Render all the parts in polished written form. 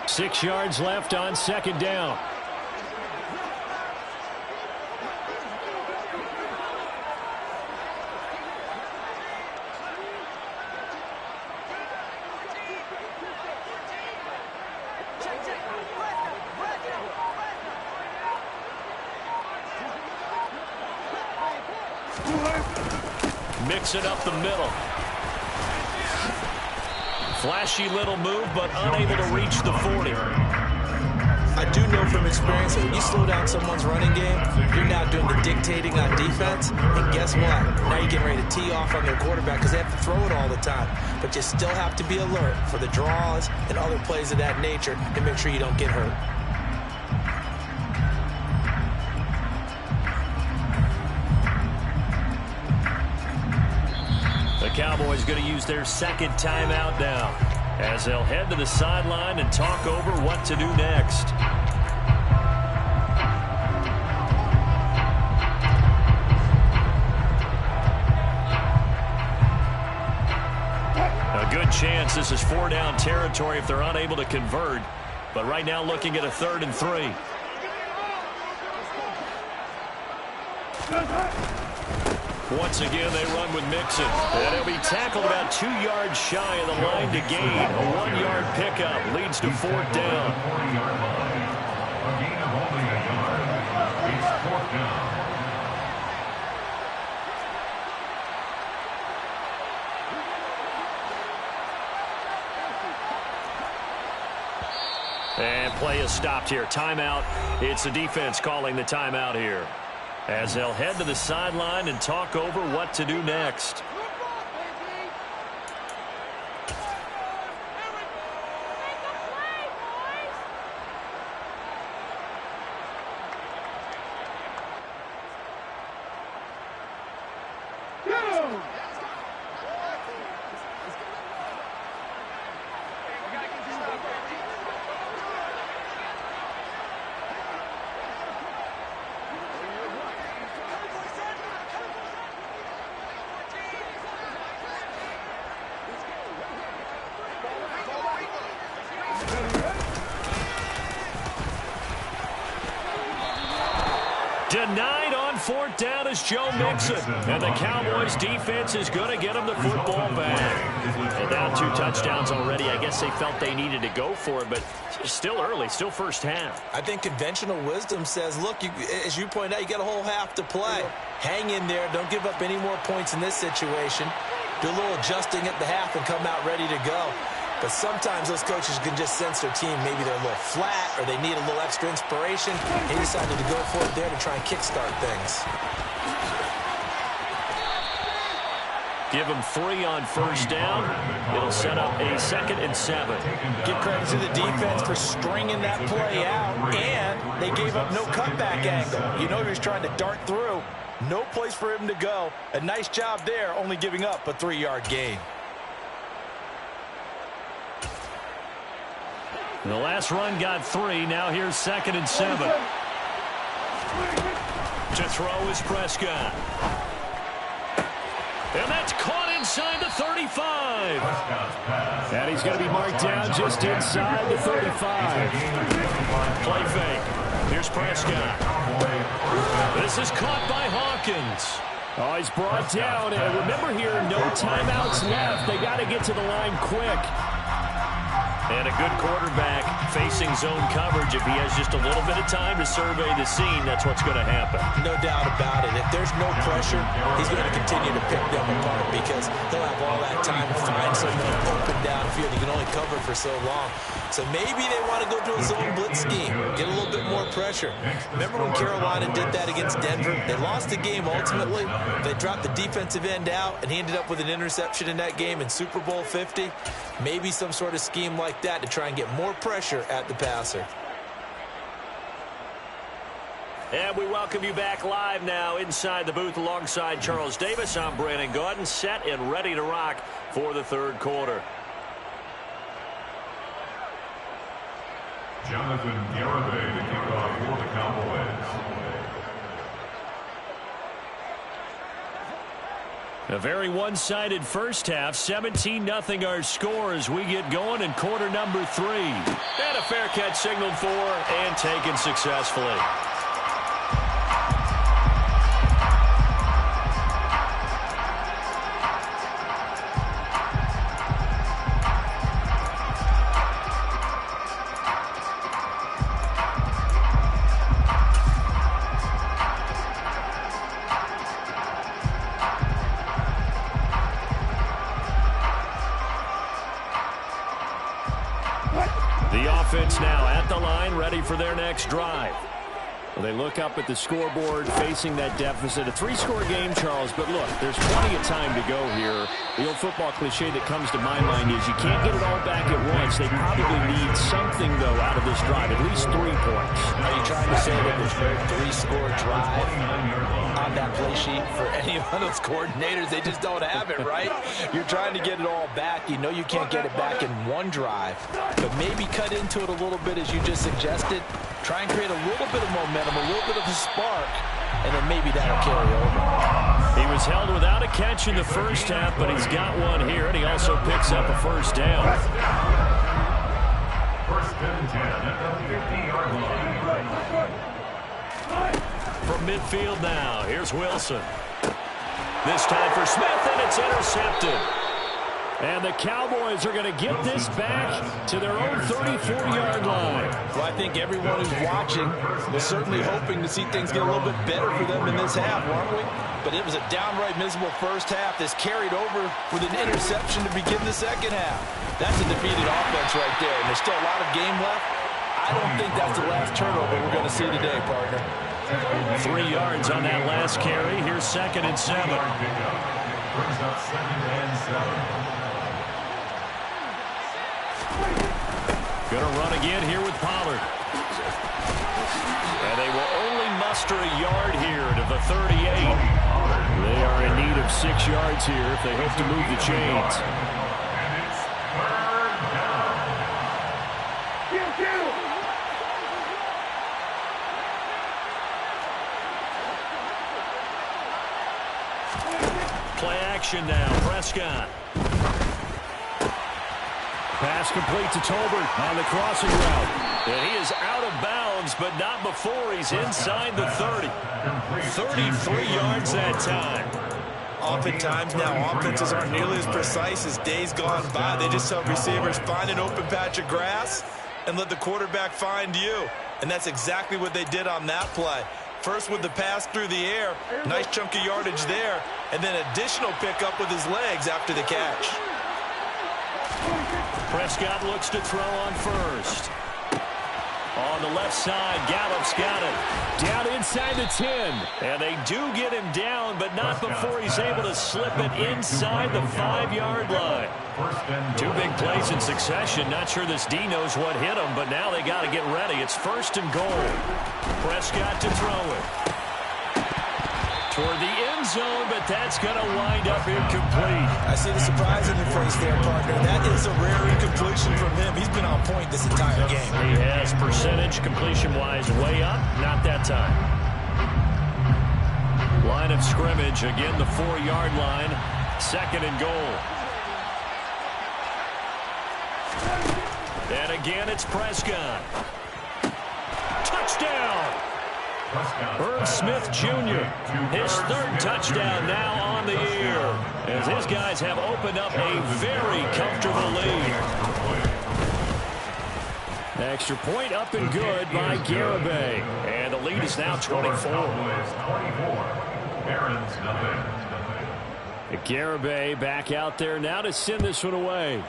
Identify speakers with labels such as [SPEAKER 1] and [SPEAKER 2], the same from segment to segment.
[SPEAKER 1] 6 yards left on second down. Mix it up the middle. Flashy little move, but unable to reach the 40.
[SPEAKER 2] I do know from experience that when you slow down someone's running game, you're now doing the dictating on defense. And guess what? Now you're getting ready to tee off on their quarterback because they have to throw it all the time. But you still have to be alert for the draws and other plays of that nature to make sure you don't get hurt.
[SPEAKER 1] The Cowboys going to use their second timeout now as they'll head to the sideline and talk over what to do next. A good chance this is 4-down territory if they're unable to convert, but right now looking at a 3rd and 3. Once again, they run with Mixon. And he'll be tackled about 2 yards shy of the line to gain. A 1-yard pickup leads to 4th down. And play is stopped here. Timeout. It's the defense calling the timeout here, as they'll head to the sideline and talk over what to do next. Denied on 4th down is Joe Mixon. And the Cowboys defense is going to get him the football back. And now 2 touchdowns already. I guess they felt they needed to go for it, but still early, still first half.
[SPEAKER 2] I think conventional wisdom says, look, as you point out, you got a whole half to play. Hang in there. Don't give up any more points in this situation. Do a little adjusting at the half and come out ready to go. But sometimes those coaches can just sense their team. Maybe they're a little flat or they need a little extra inspiration. He decided to go for it there to try and kickstart things.
[SPEAKER 1] Give him 3 on first down. It'll set up a 2nd and 7.
[SPEAKER 2] Give credit to the defense for stringing that play out, and they gave up no cutback angle. You know he was trying to dart through. No place for him to go. A nice job there, only giving up a 3-yard gain.
[SPEAKER 1] The last run got 3. Now here's 2nd and 7. To throw is Prescott. And that's caught inside the 35. And he's going to be marked down just inside the 35. Play fake. Here's Prescott. This is caught by Hawkins. Oh, he's brought down. And remember here, no timeouts left. They got to get to the line quick. And a good quarterback facing zone coverage. If he has just a little bit of time to survey the scene, that's what's going to happen.
[SPEAKER 2] No doubt about it. If there's no pressure, he's going to continue to pick them apart because he'll have all that time to find someone open downfield. He can only cover for so long. So maybe they want to go to a zone blitz scheme, get a little bit more pressure. Remember when Carolina did that against Denver? They lost the game ultimately. They dropped the defensive end out, and he ended up with an interception in that game in Super Bowl 50. Maybe some sort of scheme like that to try and get more pressure at the passer.
[SPEAKER 1] And we welcome you back live now inside the booth alongside Charles Davis. I'm Brandon Gaudin, set and ready to rock for the 3rd quarter.
[SPEAKER 3] Jonathan Garibay to kick off for the Cowboys.
[SPEAKER 1] A very one-sided first half. 17-0 our score as we get going in quarter number 3. And a fair catch signaled for and taken successfully. Now at the line, ready for their next drive. Well, they look up at the scoreboard, facing that deficit. A 3-score game, Charles, but look, there's plenty of time to go here. The old football cliche that comes to my mind is you can't get it all back at once. They probably need something, though, out of this drive, at least 3 points.
[SPEAKER 2] Are you trying to say that there's no 3-score drive on that play sheet for any one of those coordinators? They just don't have it, right? You're trying to get it all back. You know you can't get it back in one drive, but maybe cut into it a little bit as you just suggested. Try and create a little bit of momentum, a little bit of a spark, and then maybe that'll carry over.
[SPEAKER 1] He was held without a catch in the first half, but he's got one here, and he also picks up a first down.
[SPEAKER 3] First and 10 at the 50-yard line.
[SPEAKER 1] From midfield now, here's Wilson. This time for Smith, and it's intercepted. And the Cowboys are going to get this back to their own 34-yard line.
[SPEAKER 2] Well, I think everyone who's watching was certainly hoping to see things get a little bit better for them in this half, weren't we? But it was a downright miserable first half. This carried over with an interception to begin the second half. That's a defeated offense right there, and there's still a lot of game left. I don't think that's the last turnover we're going to see today, partner.
[SPEAKER 1] 3 yards on that last carry. Here's 2nd and 7.
[SPEAKER 3] Brings up 2nd and 7.
[SPEAKER 1] Going to run again here with Pollard. And they will only muster a yard here to the 38. They are in need of 6 yards here if they hope to move the chains.
[SPEAKER 3] And it's 3rd down.
[SPEAKER 1] Play action now. Prescott. Pass complete to Tolbert on the crossing route. And he is out of bounds, but not before he's inside the 30. 33 yards that time.
[SPEAKER 2] Oftentimes now, offenses aren't nearly as precise as days gone by. They just help receivers find an open patch of grass and let the quarterback find you. And that's exactly what they did on that play. First with the pass through the air, nice chunk of yardage there, and then additional pickup with his legs after the catch.
[SPEAKER 1] Prescott looks to throw on first. On the left side, Gallup's got it. Down inside the 10. And they do get him down, but not before he's able to slip it inside the 5-yard line. 2 big plays in succession. Not sure this D knows what hit him, but now they got to get ready. It's 1st and goal. Prescott to throw it. Toward the end zone, but that's going to wind up incomplete.
[SPEAKER 2] I see the surprise in your face there, partner. That is a rare incompletion from him. He's been on point this entire game.
[SPEAKER 1] He has percentage, completion-wise, way up. Not that time. Line of scrimmage, again, the 4-yard line. 2nd and goal. And again, it's Prescott. Touchdown! Irv Smith Jr., his 3rd touchdown now on the year, as his guys have opened up a very comfortable lead. Extra point up and good by Garibay, and the lead is now 24. Garibay back out there now to send this one away.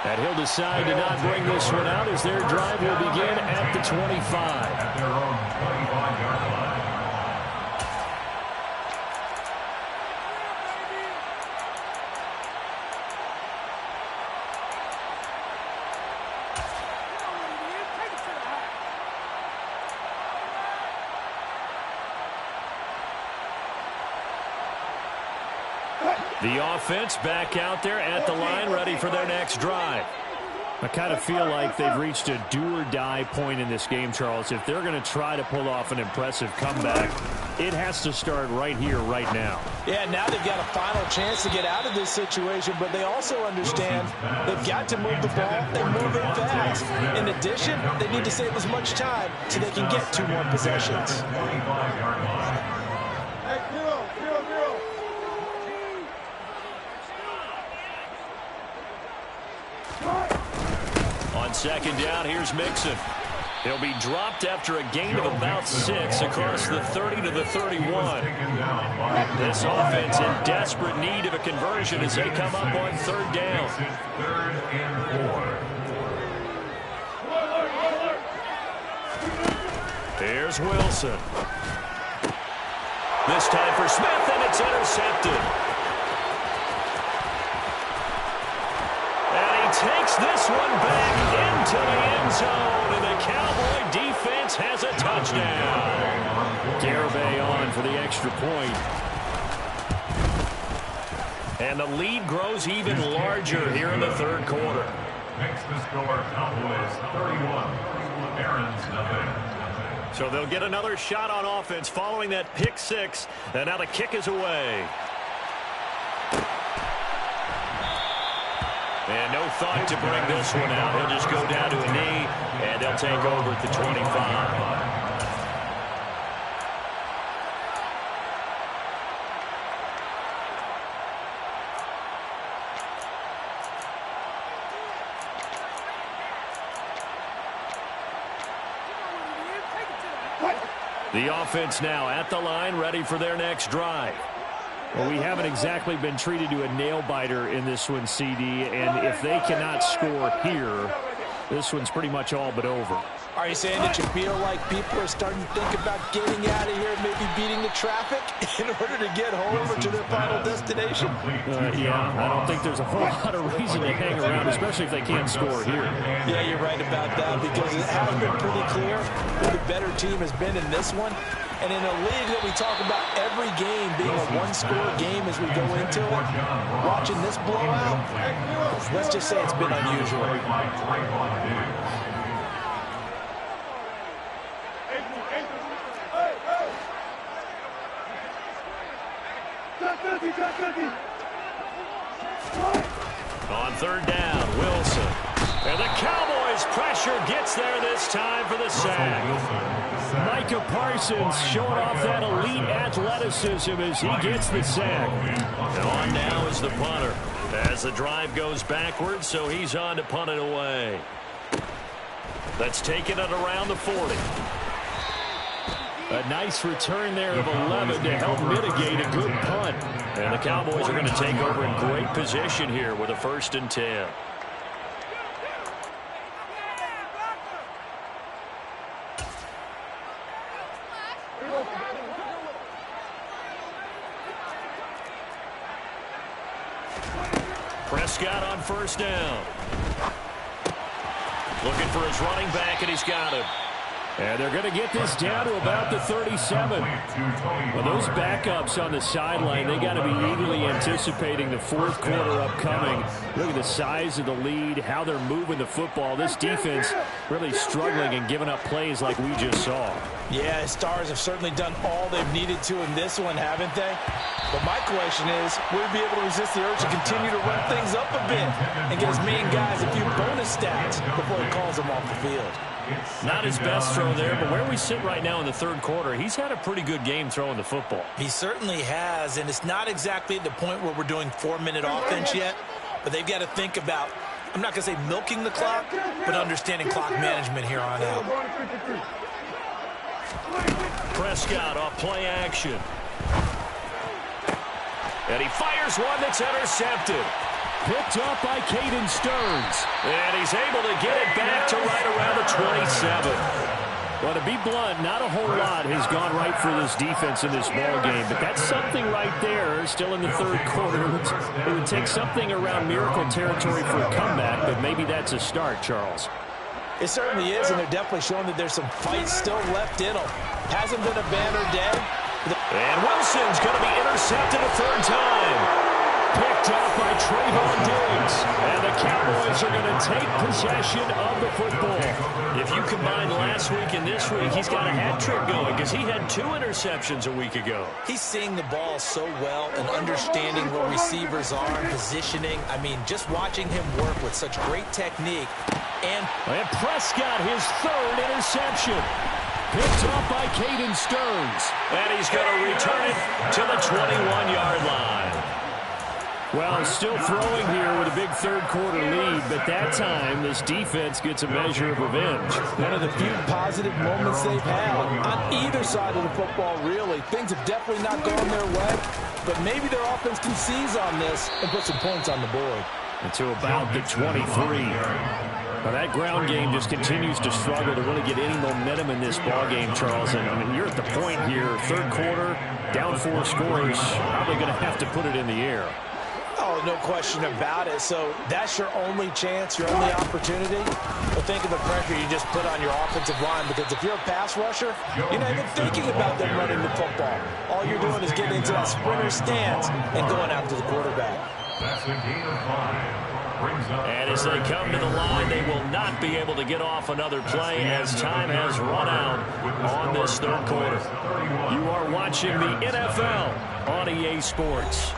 [SPEAKER 1] And he'll decide to not bring this one out as their drive will begin at the 25.
[SPEAKER 3] At their own 25-yard line.
[SPEAKER 1] The offense back out there at the line, ready for their next drive. I kind of feel like they've reached a do-or-die point in this game, Charles. If they're going to try to pull off an impressive comeback, it has to start right here, right now.
[SPEAKER 2] Yeah, now they've got a final chance to get out of this situation, but they also understand they've got to move the ball and move it fast. In addition, they need to save as much time so they can get 2 more possessions.
[SPEAKER 1] On second down, here's Mixon. He'll be dropped after a gain of about 6 across the 30 to the 31. This offense in desperate need of a conversion as they come up on 3rd down. Here's Wilson. This time for Smith, and it's intercepted. Takes this one back into the end zone, and the Cowboy defense has a touchdown. Garibay on for the extra point. And the lead grows even larger here in the 3rd quarter.
[SPEAKER 3] Makes the score Cowboys 31, Barons nothing.
[SPEAKER 1] So they'll get another shot on offense following that pick 6, and now the kick is away. And no thought to bring this one out. He'll just go down to a knee, and they'll take over at the 25. The offense now at the line, ready for their next drive. Well, we haven't exactly been treated to a nail-biter in this one, CD, and if they cannot score here, this one's pretty much all but over.
[SPEAKER 2] Are you saying that you feel like people are starting to think about getting out of here, maybe beating the traffic in order to get home or to their final destination?
[SPEAKER 1] Yeah, I don't think there's a whole lot of reason to hang around, especially if they can't score here.
[SPEAKER 2] Yeah, you're right about that, because it has been pretty clear who the better team has been in this one. And in a league that we talk about every game being a one-score game as we go into it, watching this blowout, let's just say it's been unusual.
[SPEAKER 1] On 3rd down, Wilson. And the Cowboys' pressure gets there this time for the sack. Micah Parsons showing off that elite athleticism as he gets the sack. And on now is the punter as the drive goes backwards, so he's on to punt it away. That's taken it around the 40. A nice return there of 11 to help mitigate a good punt. And the Cowboys are going to take over in great position here with a 1st and 10. Prescott on 1st down. Looking for his running back, and he's got him. And they're going to get this down to about the 37. Well, those backups on the sideline, they got to be eagerly anticipating the 4th quarter upcoming. Look at the size of the lead, how they're moving the football. This defense really struggling and giving up plays like we just saw.
[SPEAKER 2] Yeah, Stars have certainly done all they've needed to in this one, haven't they? But my question is, will he be able to resist the urge to continue to run things up a bit and get his main guys a few bonus stats before he calls them off the field?
[SPEAKER 1] Not his best throw there, but where we sit right now in the 3rd quarter, he's had a pretty good game throwing the football.
[SPEAKER 2] He certainly has, and it's not exactly at the point where we're doing 4-minute offense yet, but they've got to think about, I'm not going to say milking the clock, but understanding clock management here on out.
[SPEAKER 1] Prescott off play action. And he fires one that's intercepted. Picked up by Caden Stearns. And he's able to get it back to right around the 27. Well, to be blunt, not a whole lot has gone right for this defense in this ball game, but that's something right there still in the 3rd quarter. It would take something around miracle territory for a comeback, but maybe that's a start, Charles.
[SPEAKER 2] It certainly is, and they're definitely showing that there's some fight still left in them. Hasn't been a banner day.
[SPEAKER 1] And Wilson's going to be intercepted a 3rd time. Picked off by Trayvon Diggs. And the Cowboys are going to take possession of the football.
[SPEAKER 2] If you combine last week and this week, he's got a hat trick going because he had 2 interceptions a week ago. He's seeing the ball so well and understanding where receivers are and positioning. I mean, just watching him work with such great technique. And
[SPEAKER 1] Prescott, his 3rd interception. Picked off by Caden Stearns. And he's going to return it to the 21-yard line. Well, still throwing here with a big third-quarter lead, but that time this defense gets a measure of revenge.
[SPEAKER 4] One of the few positive moments they've had on either side of the football, really. Things have definitely not gone their way, but maybe their offense can seize on this and put some points on the board.
[SPEAKER 1] And to about the 23. Now that ground game just continues to struggle to really get any momentum in this ball game, Charles. And I mean, you're at the point here, third quarter, down 4 scores, probably going to have to put it in the air.
[SPEAKER 4] Oh, no question about it. So that's your only chance, your only opportunity. But think of the pressure you just put on your offensive line, because if you're a pass rusher, you're not even thinking about them running the football. All you're doing is getting into that sprinter stance and going after the quarterback.
[SPEAKER 3] That's a gain of 5.
[SPEAKER 1] And as they come to the line, they will not be able to get off another play as time has run out on this third quarter. You are watching the NFL on EA Sports.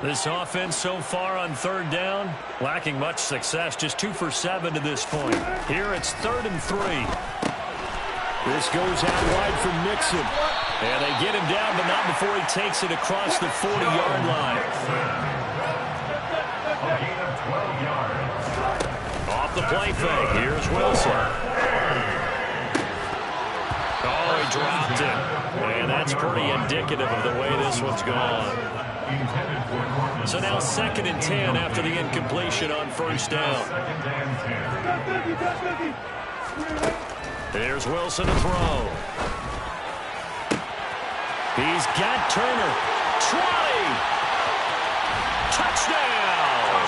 [SPEAKER 1] This offense so far on third down, lacking much success, just 2 for 7 to this point. Here it's 3rd and 3. This goes out wide from Mixon. And they get him down, but not before he takes it across the 40-yard line. Off the play fake, here's Wilson. Oh, he dropped it. And that's pretty indicative of the way this one's gone. So now 2nd and 10 after the incompletion on first down. There's Wilson to throw. He's got Turner. 20. Touchdown.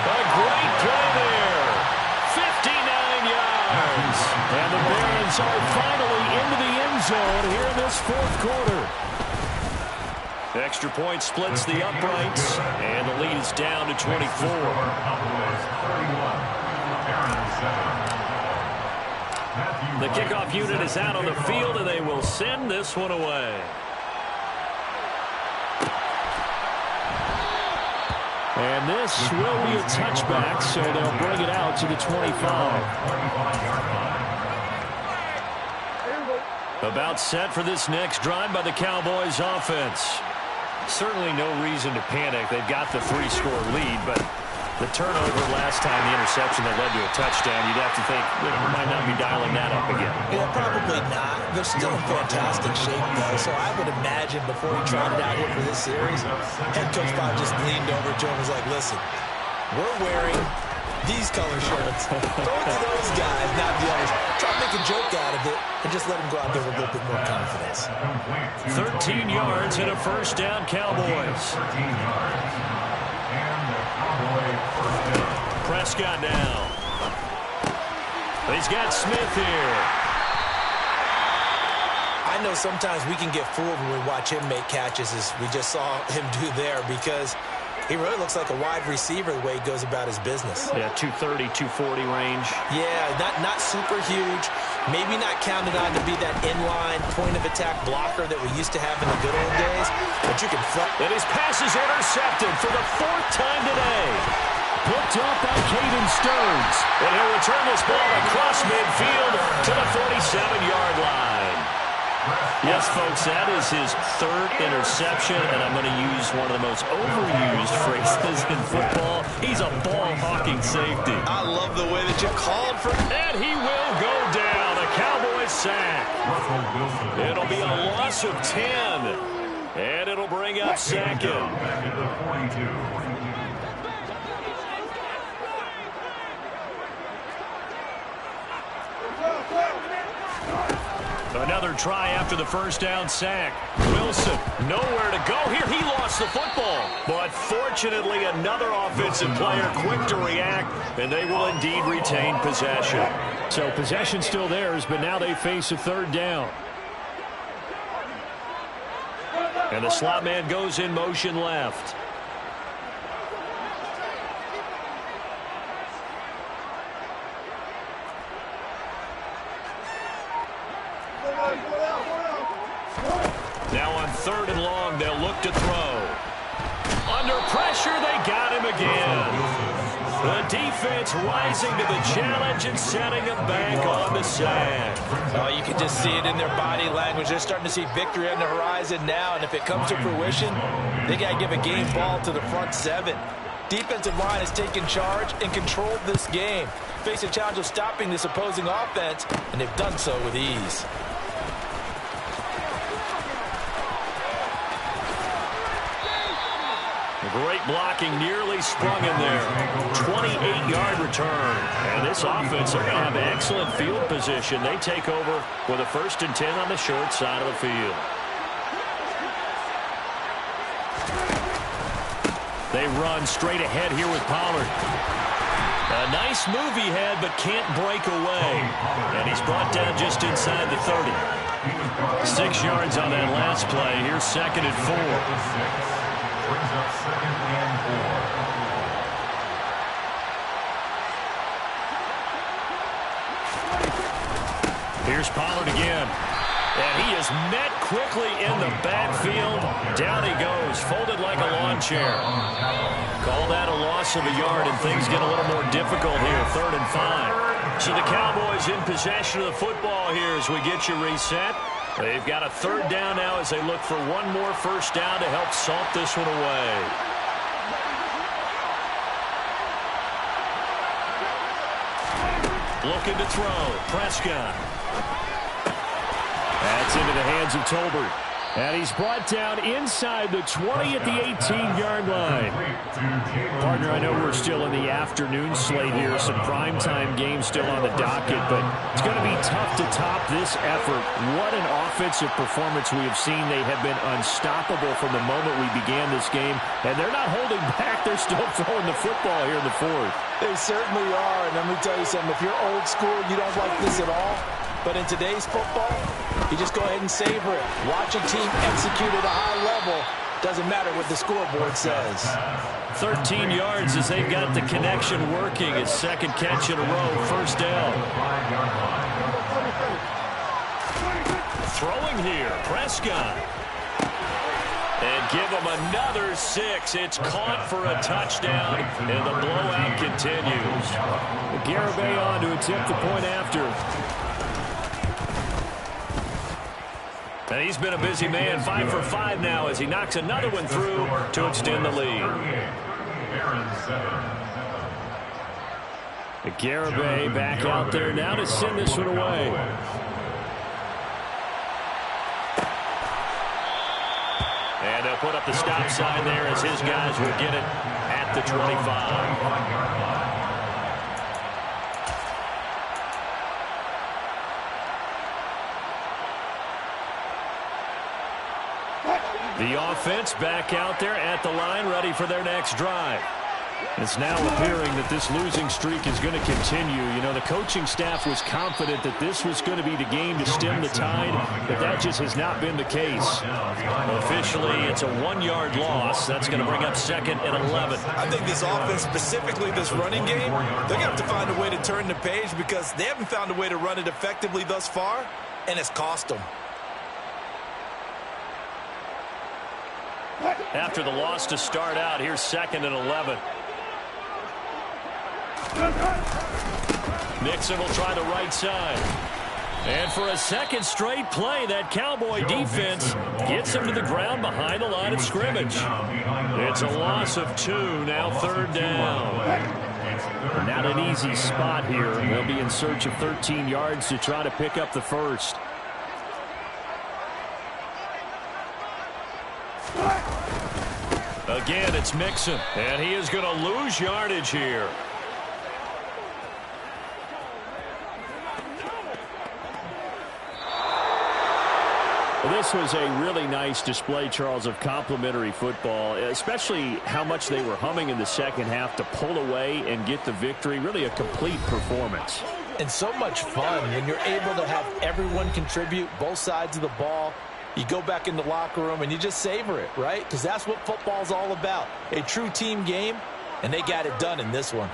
[SPEAKER 1] A great play there. 59 yards. And the Barons are finally into the end zone here in this 4th quarter. Extra point splits the uprights, and the lead is down to 24. The kickoff unit is out on the field, and they will send this one away. And this will be a touchback, so they'll bring it out to the 25. About set for this next drive by the Cowboys offense. Certainly no reason to panic. They've got the 3-score lead, but the turnover last time, the interception that led to a touchdown, you'd have to think they might not be dialing that up again.
[SPEAKER 2] Yeah, probably not. They're still in fantastic shape, though, so I would imagine before he trotted out here for this series, head coach Bob just leaned over to him and was like, listen, we're wearing these color shirts. Throw it to those guys, not the others. Try to make a joke out of it and just let them go out there with a little bit more confidence.
[SPEAKER 1] 13 yards and a first down, Cowboys. Prescott now. He's got Smith here.
[SPEAKER 2] I know sometimes we can get fooled when we watch him make catches, as we just saw him do there, because he really looks like a wide receiver the way he goes about his business.
[SPEAKER 1] Yeah, 230, 240 range.
[SPEAKER 2] Yeah, not super huge. Maybe not counted on to be that inline point-of-attack blocker that we used to have in the good old days, but you can flip.
[SPEAKER 1] And his pass is intercepted for the 4th time today. Picked up by Caden Stearns. And he'll return this ball across midfield to the 47-yard line. Yes, folks, that is his 3rd interception, and I'm going to use one of the most overused phrases in football. He's a ball-hawking safety.
[SPEAKER 2] I love the way that you called for him.
[SPEAKER 1] And he will go down. A Cowboys sack. It'll be a loss of 10, and it'll bring up 2nd. Another try after the first down sack. Wilson, nowhere to go here. He lost the football. But fortunately, another offensive player quick to react, and they will indeed retain possession. So possession still theirs, but now they face a third down. And the slot man goes in motion left. Now on 3rd and long, they'll look to throw. Under pressure, they got him again. The defense rising to the challenge and setting him back on the sand.
[SPEAKER 4] Oh, you can just see it in their body language. They're starting to see victory on the horizon now, and if it comes to fruition, they got to give a game ball to the front 7. Defensive line has taken charge and controlled this game. Face a challenge of stopping this opposing offense, and they've done so with ease.
[SPEAKER 1] Great blocking, nearly sprung in there. 28-yard return. And this offense, they're going to have excellent field position. They take over with a 1st and 10 on the short side of the field. They run straight ahead here with Pollard. A nice move he had, but can't break away. And he's brought down just inside the 30. 6 yards on that last play. Here's 2nd and 4.
[SPEAKER 3] Brings up 2nd and 4.
[SPEAKER 1] Here's Pollard again. And he is met quickly in the backfield. Down he goes, folded like a lawn chair. Call that a loss of a yard, and things get a little more difficult here. 3rd and 5. So the Cowboys in possession of the football here as we get you reset. They've got a 3rd down now as they look for one more 1st down to help salt this one away. Looking to throw. Prescott. That's into the hands of Tolbert. And he's brought down inside the 20 at the 18-yard line. Partner, I know we're still in the afternoon slate here. Some primetime games still on the docket, but it's going to be tough to top this effort. What an offensive performance we have seen. They have been unstoppable from the moment we began this game, and they're not holding back. They're still throwing the football here in the 4th.
[SPEAKER 4] They certainly are, and let me tell you something. If you're old school, you don't like this at all. But in today's football, you just go ahead and savor it. Watch a team execute at a high level. Doesn't matter what the scoreboard says.
[SPEAKER 1] 13 yards as they've got the connection working. His 2nd catch in a row, 1st down. Throwing here, Prescott. And give him another 6. It's caught for a touchdown, and the blowout continues. Garibay on to attempt the point after. And he's been a busy man, 5 for 5 now as he knocks another one through to extend the lead. Garibay back out there now to send this one away. And they'll put up the stop sign there as his guys will get it at the 25. The offense back out there at the line, ready for their next drive. It's now appearing that this losing streak is going to continue. You know, the coaching staff was confident that this was going to be the game to stem the tide, but that just has not been the case. Officially, it's a 1-yard loss. That's going to bring up 2nd and 11.
[SPEAKER 2] I think this offense, specifically this running game, they're going to have to find a way to turn the page because they haven't found a way to run it effectively thus far, and it's cost them.
[SPEAKER 1] After the loss to start out, here's 2nd and 11. Mixon will try the right side. And for a 2nd straight play, that Cowboy defense gets him to the ground behind the line of scrimmage. It's a loss of 2, now 3rd down. Not an easy spot here. They'll be in search of 13 yards to try to pick up the 1st. Again, it's Mixon, and he is going to lose yardage here. This was a really nice display, Charles, of complimentary football, especially how much they were humming in the second half to pull away and get the victory. Really a complete performance.
[SPEAKER 4] and so much fun when you're able to have everyone contribute, both sides of the ball. You go back in the locker room and you just savor it, right? Because that's what football's all about. A true team game, and they got it done in this one.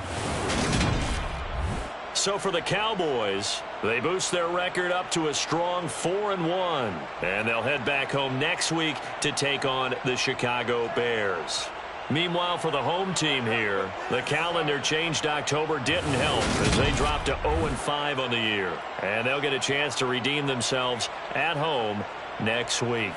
[SPEAKER 1] So for the Cowboys, they boost their record up to a strong 4-1. And they'll head back home next week to take on the Chicago Bears. Meanwhile, for the home team here, the calendar changed October didn't help as they dropped to 0-5 on the year. And they'll get a chance to redeem themselves at home next week.